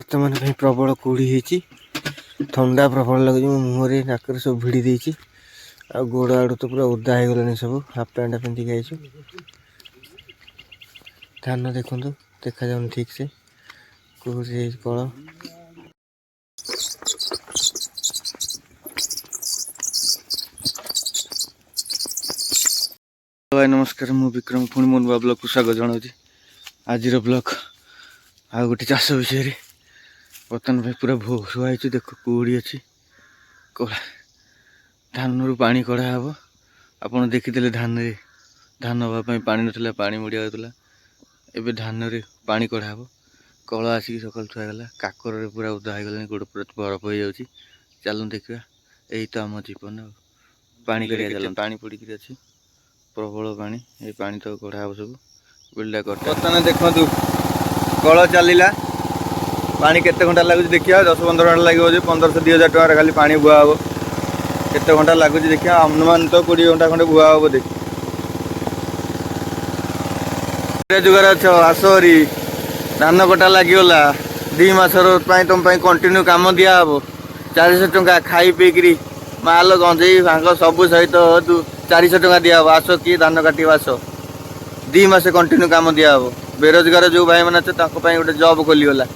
बर्तमान प्रबल कुड़ी थंडा प्रबल लगे मो मुहर नाक सब भिड़ी देती आ गोड़ आड़ तो पूरा ओदा हो गलानी सब हाफ पैंट पिंधिक आई धान देखु देखा जाऊन ठीक से कुड़ी कल भाई नमस्कार मु विक्रम पुणी मो नुआ ब्लॉग को स्वागत जनाऊँ आज ब्लॉग आ गोटे चाष विषय बर्तमान भाई पूरा भोरुआ देख कुड़ी अच्छी कला धान रु पानी कढ़ा हे आपड़ देखिले धान रे धान हाँपाई पानी ना पा मुड़िया होता एवं धान रे पानी कढ़ा हे कल आसिक सकाल थुआगला काकर पूरा उदा हो गला गोड़ पूरा बरफ हो जाऊँगी चलू देखा यही तो आम जीवन पानी कर पानी पड़ी अच्छी प्रबल पानी ये पानी तो कढ़ा हे सब बिल्डा कर बर्तमान देखु कल चलला पानी केते घंटा लगुच देखिए 10-15 घंटा लगे 1500-2000 टकर खाली पानी बुआ हम केते घंटा लगुच देखिए अनुमान तो 20 घंटा खंडे बुआ हम देख जुगार अच्छ आसरी धान कटा लगिगला 2 मासर तुम कंटिन्यू काम दिया हम 400 टंका खाई पीकरी माल गंजेई भांग सब सहित तू 400 टंका दिया हम आस कि धान काट आस 2 मास कंटिन्यू काम दिया हम बेरोजगार जो भाई मैंने गोटे जॉब खोलीगला